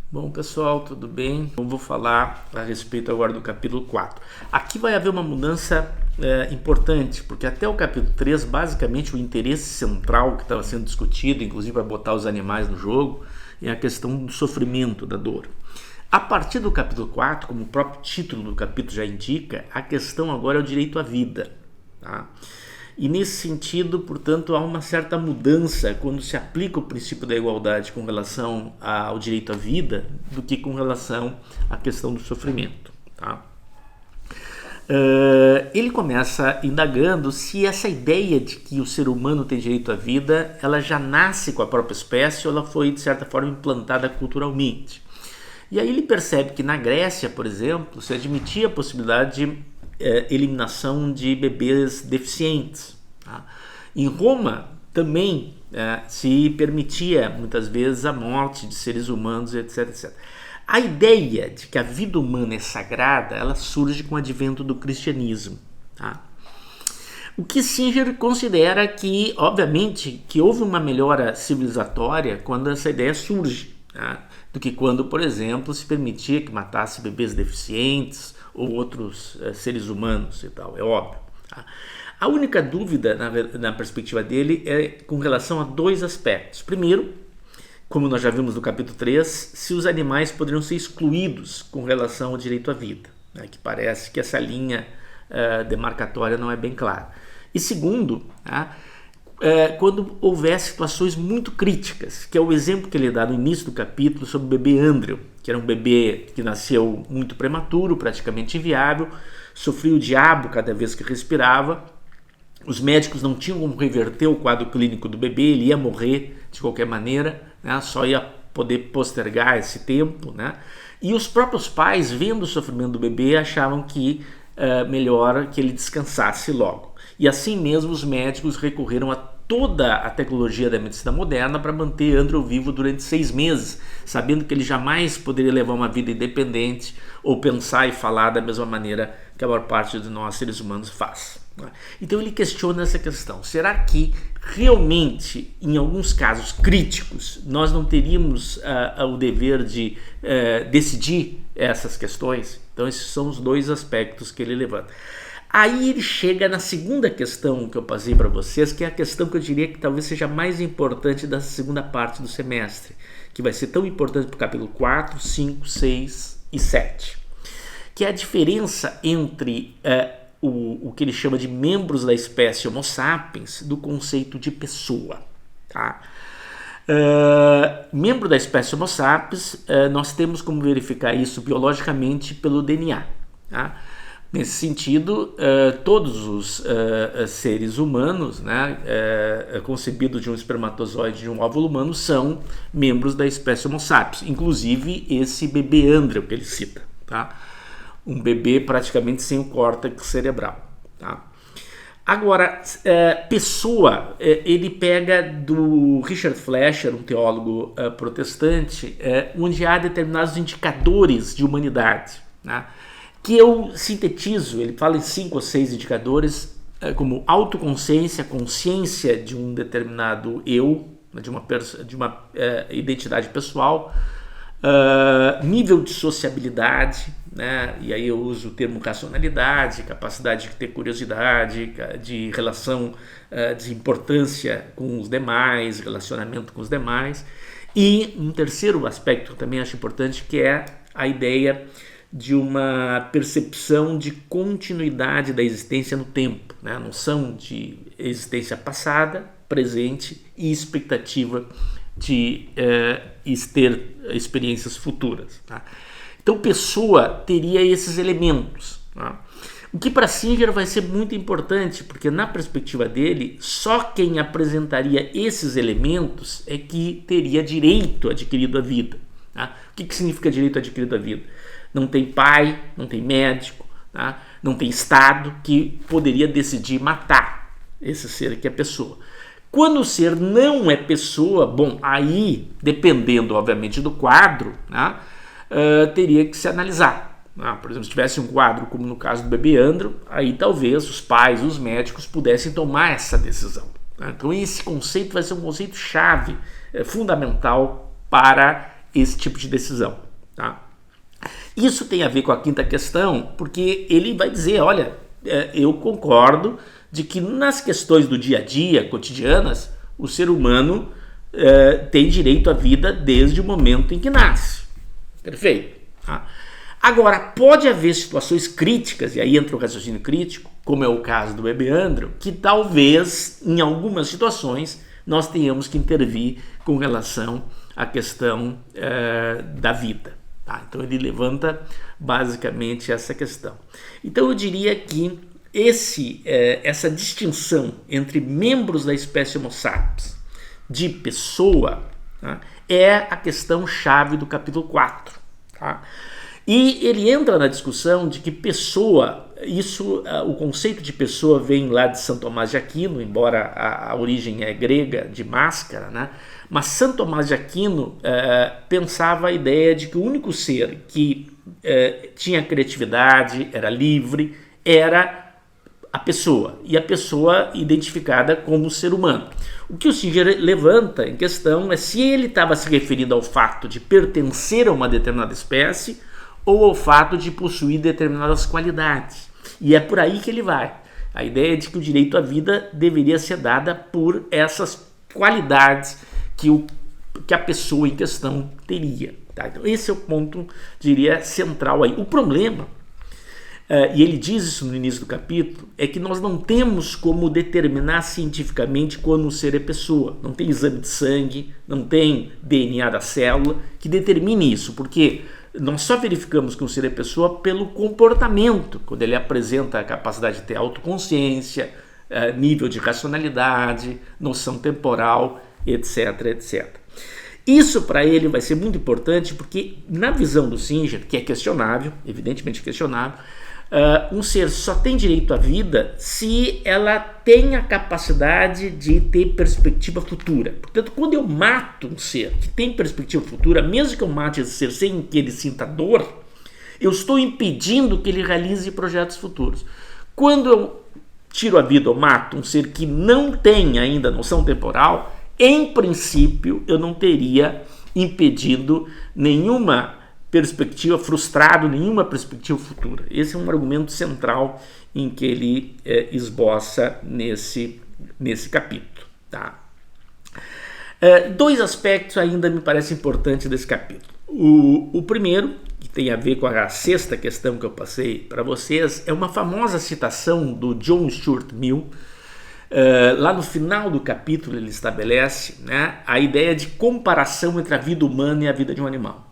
Bom, pessoal, tudo bem? Eu vou falar a respeito agora do capítulo 4. Aqui vai haver uma mudança importante, porque até o capítulo 3, basicamente, o interesse central que estava sendo discutido, inclusive para botar os animais no jogo, é a questão do sofrimento, da dor. A partir do capítulo 4, como o próprio título do capítulo já indica, a questão agora é o direito à vida. Tá? E nesse sentido, portanto, há uma certa mudança quando se aplica o princípio da igualdade com relação ao direito à vida do que com relação à questão do sofrimento. Tá? Ele começa indagando se essa ideia de que o ser humano tem direito à vida, ela já nasce com a própria espécie ou ela foi, de certa forma, implantada culturalmente. E aí ele percebe que na Grécia, por exemplo, se admitia a possibilidade de eliminação de bebês deficientes. Tá? Em Roma também se permitia muitas vezes a morte de seres humanos, etc, etc. A ideia de que a vida humana é sagrada, ela surge com o advento do cristianismo. Tá? O que Singer considera que, obviamente, que houve uma melhora civilizatória quando essa ideia surge, tá? Do que quando, por exemplo, se permitia que matasse bebês deficientes ou outros seres humanos e tal, é óbvio. Tá? A única dúvida, na perspectiva dele, é com relação a dois aspectos. Primeiro, como nós já vimos no capítulo 3, se os animais poderiam ser excluídos com relação ao direito à vida, né, que parece que essa linha demarcatória não é bem clara. E segundo, quando houver situações muito críticas, que é o exemplo que ele dá no início do capítulo sobre o bebê Andrew, que era um bebê que nasceu muito prematuro, praticamente inviável, sofria o diabo cada vez que respirava, os médicos não tinham como reverter o quadro clínico do bebê, ele ia morrer de qualquer maneira, né, só ia poder postergar esse tempo, né, e os próprios pais, vendo o sofrimento do bebê, achavam que melhor que ele descansasse logo. E assim mesmo os médicos recorreram a toda a tecnologia da medicina moderna para manter Andrew vivo durante 6 meses, sabendo que ele jamais poderia levar uma vida independente ou pensar e falar da mesma maneira que a maior parte de nós seres humanos faz. Então ele questiona essa questão. Será que realmente, em alguns casos críticos, nós não teríamos o dever de decidir essas questões? Então esses são os dois aspectos que ele levanta. Aí ele chega na segunda questão que eu passei para vocês, que é a questão que eu diria que talvez seja mais importante da segunda parte do semestre, que vai ser tão importante para o capítulo 4, 5, 6 e 7, que é a diferença entre o que ele chama de membros da espécie Homo sapiens do conceito de pessoa. Tá? Membro da espécie Homo sapiens, nós temos como verificar isso biologicamente pelo DNA. Tá? Nesse sentido, todos os seres humanos, né, concebidos de um espermatozoide de um óvulo humano, são membros da espécie Homo sapiens, inclusive esse bebê Andrew que ele cita. Tá? Um bebê praticamente sem o córtex cerebral. Tá? Agora, pessoa, ele pega do Richard Fleischer, um teólogo protestante, onde há determinados indicadores de humanidade, né? Que eu sintetizo, ele fala em 5 ou 6 indicadores, como autoconsciência, consciência de um determinado eu, de uma identidade pessoal, nível de sociabilidade, né? E aí eu uso o termo racionalidade, capacidade de ter curiosidade, de relação, de importância com os demais, relacionamento com os demais. E um terceiro aspecto que também acho importante, que é a ideia de uma percepção de continuidade da existência no tempo, né? A noção de existência passada, presente e expectativa de ter experiências futuras. Tá? Então, pessoa teria esses elementos. Tá? O que para Singer vai ser muito importante, porque na perspectiva dele, só quem apresentaria esses elementos é que teria direito adquirido à vida. Tá? O que significa direito adquirido à vida? Não tem pai, não tem médico, tá? Não tem Estado que poderia decidir matar esse ser que é pessoa. Quando o ser não é pessoa, bom, aí, dependendo, obviamente, do quadro, né, teria que se analisar. Por exemplo, se tivesse um quadro como no caso do bebê Andrew, aí talvez os pais, os médicos pudessem tomar essa decisão. Então esse conceito vai ser um conceito chave, fundamental para esse tipo de decisão, tá? Isso tem a ver com a quinta questão, porque ele vai dizer, olha, eu concordo de que nas questões do dia a dia, cotidianas, o ser humano tem direito à vida desde o momento em que nasce. Perfeito. Tá? Agora, pode haver situações críticas, e aí entra o raciocínio crítico, como é o caso do bebê Andrew, que talvez, em algumas situações, nós tenhamos que intervir com relação à questão da vida. Tá? Então ele levanta basicamente essa questão. Então eu diria que essa distinção entre membros da espécie Homo sapiens de pessoa, tá, é a questão chave do capítulo 4. Tá? E ele entra na discussão de que pessoa, o conceito de pessoa vem lá de São Tomás de Aquino, embora a origem é grega, de máscara, né? Mas São Tomás de Aquino pensava a ideia de que o único ser que tinha criatividade, era livre, era a pessoa, e a pessoa identificada como ser humano. O que o Singer levanta em questão é se ele estava se referindo ao fato de pertencer a uma determinada espécie ou ao fato de possuir determinadas qualidades. E é por aí que ele vai. A ideia é de que o direito à vida deveria ser dada por essas qualidades que a pessoa em questão teria. Tá? Então esse é o ponto, diria, central aí. O problema, e ele diz isso no início do capítulo, é que nós não temos como determinar cientificamente quando um ser é pessoa. Não tem exame de sangue, não tem DNA da célula que determine isso, porque nós só verificamos que um ser é pessoa pelo comportamento, quando ele apresenta a capacidade de ter autoconsciência, nível de racionalidade, noção temporal, etc, etc. Isso para ele vai ser muito importante porque na visão do Singer, que é questionável, evidentemente questionável, um ser só tem direito à vida se ela tem a capacidade de ter perspectiva futura. Portanto, quando eu mato um ser que tem perspectiva futura, mesmo que eu mate esse ser sem que ele sinta dor, eu estou impedindo que ele realize projetos futuros. Quando eu tiro a vida ou mato um ser que não tem ainda noção temporal, em princípio eu não teria impedido nenhuma perspectiva, frustrado nenhuma perspectiva futura. Esse é um argumento central em que ele esboça nesse capítulo. Tá? Dois aspectos ainda me parecem importantes desse capítulo. O primeiro, que tem a ver com a sexta questão que eu passei para vocês, é uma famosa citação do John Stuart Mill. Lá no final do capítulo ele estabelece, né, a ideia de comparação entre a vida humana e a vida de um animal.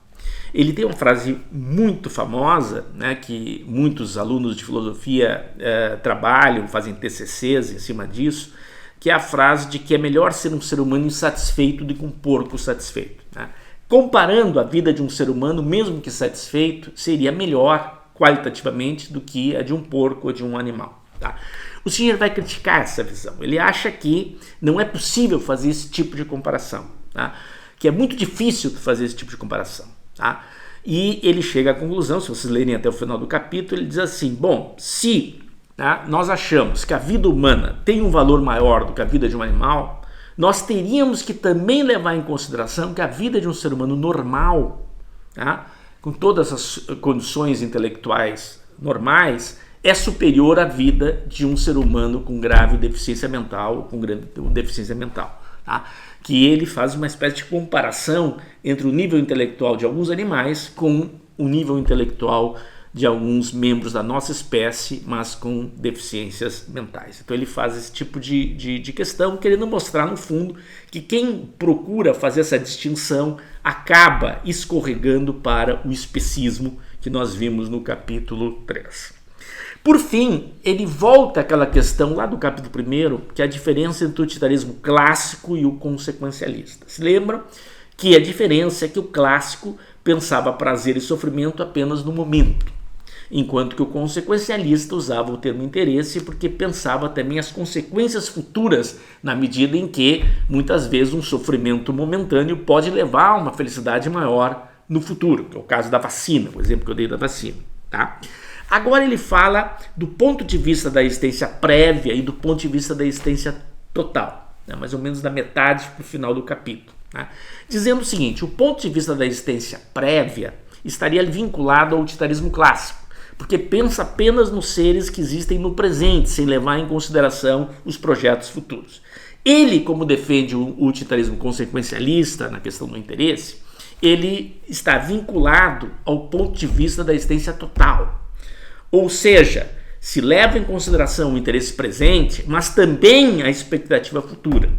Ele tem uma frase muito famosa, né, que muitos alunos de filosofia trabalham, fazem TCCs em cima disso, que é a frase de que é melhor ser um ser humano insatisfeito do que um porco satisfeito. Né? Comparando a vida de um ser humano, mesmo que satisfeito, seria melhor qualitativamente do que a de um porco ou de um animal. Tá? O Singer vai criticar essa visão. Ele acha que não é possível fazer esse tipo de comparação, tá? Que é muito difícil fazer esse tipo de comparação. Tá? E ele chega à conclusão, se vocês lerem até o final do capítulo, ele diz assim, bom, se nós achamos que a vida humana tem um valor maior do que a vida de um animal, nós teríamos que também levar em consideração que a vida de um ser humano normal, tá, com todas as condições intelectuais normais, é superior à vida de um ser humano com grave deficiência mental, tá? Que ele faz uma espécie de comparação entre o nível intelectual de alguns animais com o nível intelectual de alguns membros da nossa espécie, mas com deficiências mentais. Então ele faz esse tipo de questão, querendo mostrar no fundo que quem procura fazer essa distinção acaba escorregando para o especismo que nós vimos no capítulo 3. Por fim, ele volta àquela questão lá do capítulo 1, que é a diferença entre o utilitarismo clássico e o consequencialista. Se lembram que a diferença é que o clássico pensava prazer e sofrimento apenas no momento, enquanto que o consequencialista usava o termo interesse porque pensava também as consequências futuras, na medida em que, muitas vezes, um sofrimento momentâneo pode levar a uma felicidade maior no futuro, que é o caso da vacina, o exemplo que eu dei da vacina. Tá? Agora ele fala do ponto de vista da existência prévia e do ponto de vista da existência total, né? Mais ou menos da metade para o final do capítulo. né? Dizendo o seguinte: o ponto de vista da existência prévia estaria vinculado ao utilitarismo clássico, porque pensa apenas nos seres que existem no presente, sem levar em consideração os projetos futuros. Ele, como defende o utilitarismo consequencialista na questão do interesse, ele está vinculado ao ponto de vista da existência total. Ou seja, se leva em consideração o interesse presente, mas também a expectativa futura.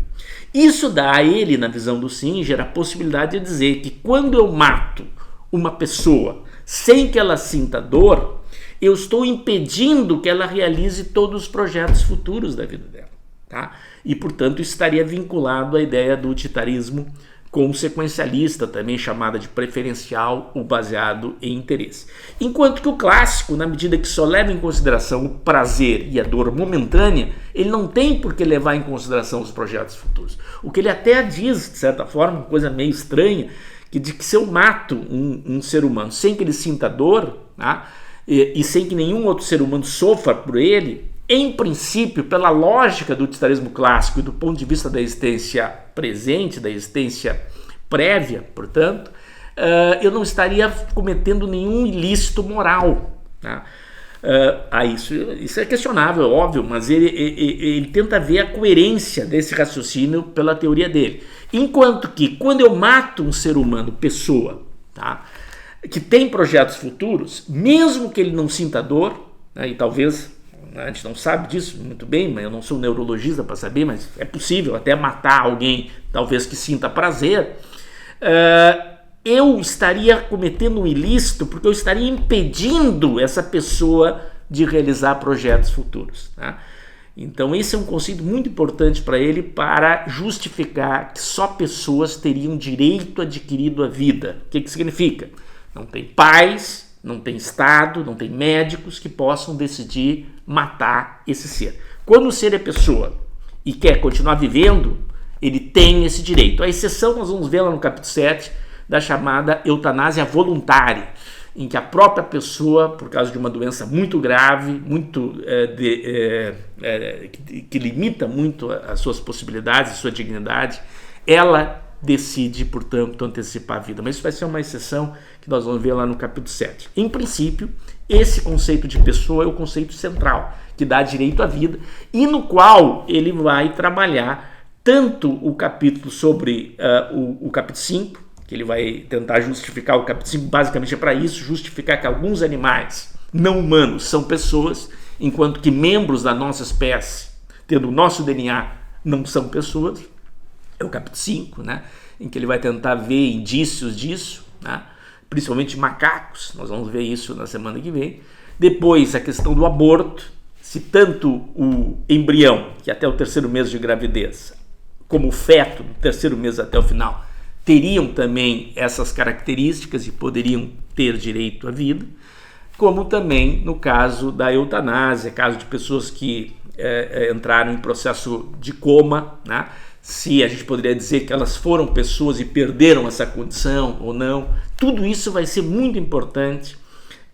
Isso dá a ele, na visão do Singer, a possibilidade de dizer que quando eu mato uma pessoa sem que ela sinta dor, eu estou impedindo que ela realize todos os projetos futuros da vida dela. Tá? E, portanto, estaria vinculado à ideia do utilitarismo consequencialista, também chamada de preferencial ou baseado em interesse. Enquanto que o clássico, na medida que só leva em consideração o prazer e a dor momentânea, ele não tem por que levar em consideração os projetos futuros. O que ele até diz, de certa forma, uma coisa meio estranha, que se eu mato um ser humano sem que ele sinta dor, tá? E sem que nenhum outro ser humano sofra por ele, em princípio, pela lógica do utilitarismo clássico e do ponto de vista da existência presente, da existência prévia, portanto, eu não estaria cometendo nenhum ilícito moral. Tá? Isso é questionável, óbvio, mas ele tenta ver a coerência desse raciocínio pela teoria dele. Enquanto que, quando eu mato um ser humano, pessoa, tá, que tem projetos futuros, mesmo que ele não sinta dor, né, e talvez... A gente não sabe disso muito bem, mas eu não sou neurologista para saber, mas é possível até matar alguém, talvez que sinta prazer. Eu estaria cometendo um ilícito porque eu estaria impedindo essa pessoa de realizar projetos futuros. Tá? Então esse é um conceito muito importante para ele para justificar que só pessoas teriam direito adquirido à vida. O que significa? Não tem pais, não tem Estado, não tem médicos que possam decidir matar esse ser. Quando o ser é pessoa e quer continuar vivendo, ele tem esse direito. A exceção nós vamos ver lá no capítulo 7 da chamada eutanásia voluntária, em que a própria pessoa, por causa de uma doença muito grave, que limita muito as suas possibilidades, a sua dignidade, ela decide, portanto, antecipar a vida. Mas isso vai ser uma exceção que nós vamos ver lá no capítulo 7. Em princípio, esse conceito de pessoa é o conceito central, que dá direito à vida, e no qual ele vai trabalhar tanto o capítulo sobre o capítulo 5, que ele vai tentar justificar, o capítulo 5 basicamente é para isso, justificar que alguns animais não humanos são pessoas, enquanto que membros da nossa espécie, tendo o nosso DNA, não são pessoas. É o capítulo 5, né, em que ele vai tentar ver indícios disso, né, principalmente macacos, nós vamos ver isso na semana que vem. Depois a questão do aborto, se tanto o embrião, que até o 3º mês de gravidez, como o feto do 3º mês até o final, teriam também essas características e poderiam ter direito à vida, como também no caso da eutanásia, caso de pessoas que entraram em processo de coma, né, se a gente poderia dizer que elas foram pessoas e perderam essa condição ou não. Tudo isso vai ser muito importante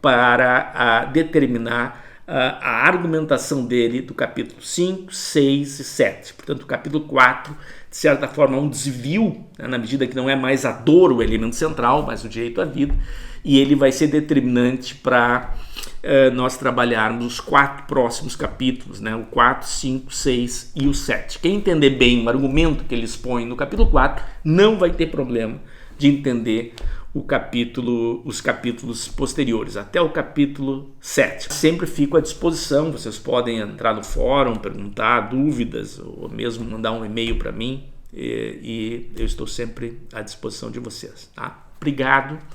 para determinar a argumentação dele do capítulo 5, 6 e 7. Portanto, o capítulo 4, de certa forma, é um desvio, né, na medida que não é mais a dor o elemento central, mas o direito à vida, e ele vai ser determinante para nós trabalharmos os 4 próximos capítulos, né, o 4, 5, 6 e o 7. Quem entender bem o argumento que ele expõe no capítulo 4 não vai ter problema de entender os capítulos posteriores, até o capítulo 7. Sempre fico à disposição, vocês podem entrar no fórum, perguntar dúvidas, ou mesmo mandar um e-mail para mim, e eu estou sempre à disposição de vocês. Tá? Obrigado